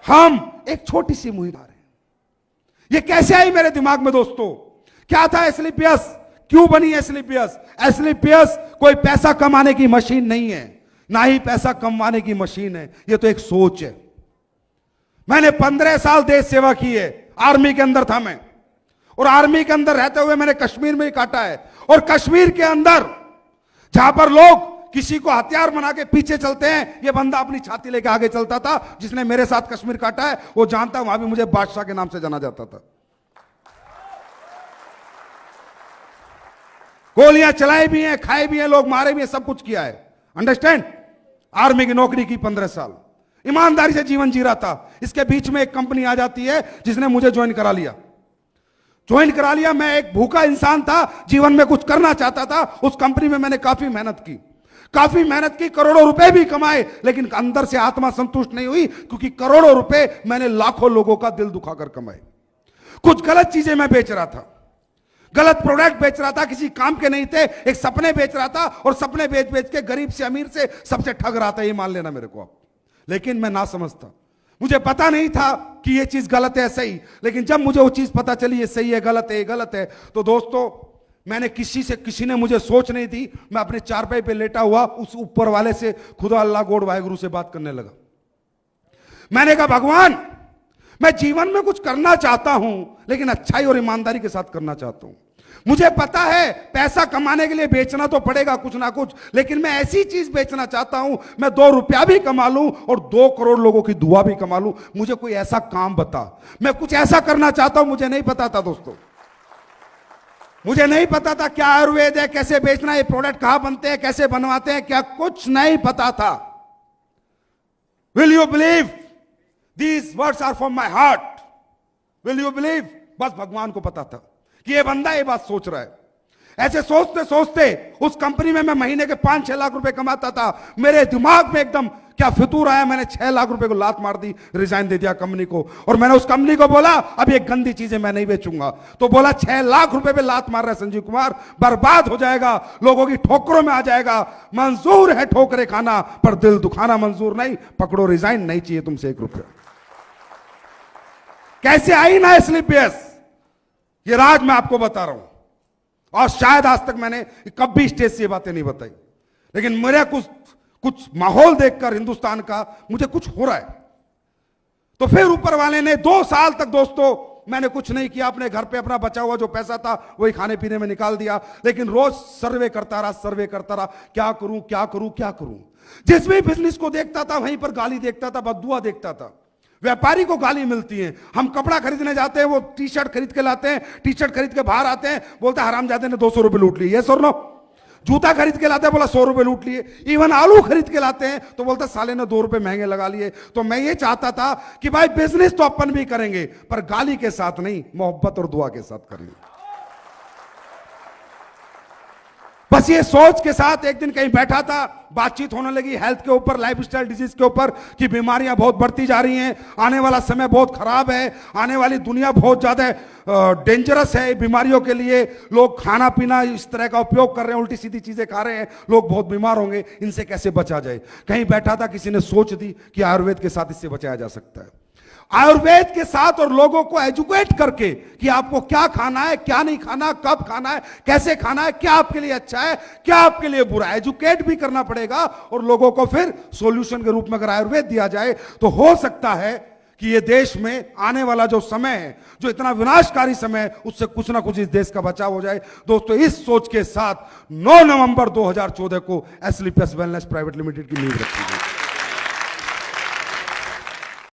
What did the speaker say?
हम एक छोटी सी मुहिम है। ये कैसे आई मेरे दिमाग में दोस्तों? क्या था एसलीपीएस? क्यों बनी एसलीपीएस? एसलीपीएस कोई पैसा कमाने की मशीन नहीं है, ना ही पैसा कमाने की मशीन है। ये तो एक सोच है। मैंने 15 साल देश सेवा की है। आर्मी के अंदर था मैं, और आर्मी के अंदर रहते हुए मैंने कश्मीर में ही काटा है। और कश्मीर के अंदर जहां पर लोग किसी को हथियार बना के पीछे चलते हैं, ये बंदा अपनी छाती लेके आगे चलता था। जिसने मेरे साथ कश्मीर काटा है वो जानता, वहां भी मुझे बादशाह के नाम से जाना जाता था। गोलियां चलाई भी हैं, खाए भी हैं, लोग मारे भी हैं, सब कुछ किया है। अंडरस्टैंड? आर्मी की नौकरी की 15 साल, ईमानदारी से जीवन जी रहा था। इसके बीच में एक कंपनी आ जाती है जिसने मुझे ज्वाइन करा लिया। मैं एक भूखा इंसान था, जीवन में कुछ करना चाहता था। उस कंपनी में मैंने काफी मेहनत की, करोड़ों रुपए भी कमाए, लेकिन अंदर से आत्मा संतुष्ट नहीं हुई, क्योंकि करोड़ों रुपए मैंने लाखों लोगों का दिल दुखाकर कमाए। कुछ गलत चीजें मैं बेच रहा था, गलत प्रोडक्ट बेच रहा था, किसी काम के नहीं थे। एक सपने बेच रहा था, और सपने बेच बेच के गरीब से अमीर से सबसे ठग रहा था। ये मान लेना मेरे को आप। लेकिन मैं ना समझता, मुझे पता नहीं था कि ये चीज गलत है सही। लेकिन जब मुझे वो चीज पता चली ये सही है गलत है, ये गलत है, तो दोस्तों मैंने किसी ने मुझे सोच नहीं दी। मैं अपने चारपाई पे लेटा हुआ उस ऊपर वाले से, खुदा अल्लाह गॉड वाहेगुरु से बात करने लगा। मैंने कहा भगवान, मैं जीवन में कुछ करना चाहता हूं, लेकिन अच्छाई और ईमानदारी के साथ करना चाहता हूं। मुझे पता है पैसा कमाने के लिए बेचना तो पड़ेगा कुछ ना कुछ, लेकिन मैं ऐसी चीज बेचना चाहता हूं, मैं 2 रुपया भी कमा लूं और 2 करोड़ लोगों की दुआ भी कमा लूं। मुझे कोई ऐसा काम बता, मैं कुछ ऐसा करना चाहता हूं। मुझे नहीं पता था दोस्तों, मुझे नहीं पता था क्या आयुर्वेद है, कैसे बेचना है, ये प्रोडक्ट कहां बनते हैं, कैसे बनवाते हैं, क्या कुछ नहीं पता था। Will you believe these words are from my heart? Will you believe? बस भगवान को पता था कि ये बंदा ये बात सोच रहा है। ऐसे सोचते सोचते उस कंपनी में मैं महीने के 5-6 लाख रुपए कमाता था। मेरे दिमाग में एकदम क्या फितूर आया, मैंने 6 लाख रुपए को लात मार दी, रिजाइन दे दिया कंपनी को। और मैंने उस कंपनी को बोला अब ये गंदी चीजें मैं नहीं बेचूंगा। तो बोला 6 लाख रुपए पे लात मार रहा है संजीव कुमार, बर्बाद हो जाएगा, लोगों की ठोकरों में आ जाएगा। मंजूर है ठोकरे खाना, पर दिल दुखाना मंजूर नहीं। पकड़ो रिजाइन, नहीं चाहिए तुमसे 1 रुपया। कैसे आई ना एसलीपीएस, ये राज मैं आपको बता रहा हूं। और शायद आज तक मैंने कभी स्टेज से ये बातें नहीं बताई, लेकिन मेरा कुछ माहौल देखकर हिंदुस्तान का मुझे कुछ हो रहा है। तो फिर ऊपर वाले ने 2 साल तक दोस्तों मैंने कुछ नहीं किया। अपने घर पे अपना बचा हुआ जो पैसा था वही खाने पीने में निकाल दिया। लेकिन रोज सर्वे करता रहा, क्या करूं। जिस भी बिजनेस को देखता था वहीं पर गाली देखता था, बद्दुआ देखता था। व्यापारी को गाली मिलती है। हम कपड़ा खरीदने जाते हैं, वो टी शर्ट खरीद के लाते हैं, टी शर्ट खरीद के बाहर आते हैं, बोलते हैं हरामजादे ने 200 रुपए लूट लिए। ये सर नो। जूता खरीद के लाते हैं, बोला 100 रुपए लूट लिए। इवन आलू खरीद के लाते हैं तो बोलते साले ने 2 रुपए महंगे लगा लिए। तो मैं ये चाहता था कि भाई बिजनेस तो अपन भी करेंगे, पर गाली के साथ नहीं, मोहब्बत और दुआ के साथ करेंगे। बस ये सोच के साथ एक दिन कहीं बैठा था, बातचीत होने लगी हेल्थ के ऊपर, लाइफस्टाइल डिजीज के ऊपर, कि बीमारियां बहुत बढ़ती जा रही हैं, आने वाला समय बहुत खराब है, आने वाली दुनिया बहुत ज्यादा डेंजरस है बीमारियों के लिए। लोग खाना पीना इस तरह का उपयोग कर रहे हैं, उल्टी सीधी चीजें खा रहे हैं, लोग बहुत बीमार होंगे, इनसे कैसे बचा जाए। कहीं बैठा था, किसी ने सोच दी कि आयुर्वेद के साथ इससे बचाया जा सकता है। आयुर्वेद के साथ और लोगों को एजुकेट करके कि आपको क्या खाना है, क्या नहीं खाना, कब खाना है, कैसे खाना है, क्या आपके लिए अच्छा है, क्या आपके लिए बुरा है, एजुकेट भी करना पड़ेगा। और लोगों को फिर सॉल्यूशन के रूप में अगर आयुर्वेद दिया जाए तो हो सकता है कि ये देश में आने वाला जो समय है, जो इतना विनाशकारी समय है, उससे कुछ ना कुछ इस देश का बचाव हो जाए। दोस्तों इस सोच के साथ 9 नवंबर 2014 को एसलीपीएस वेलनेस प्राइवेट लिमिटेड की नींव रखी गई।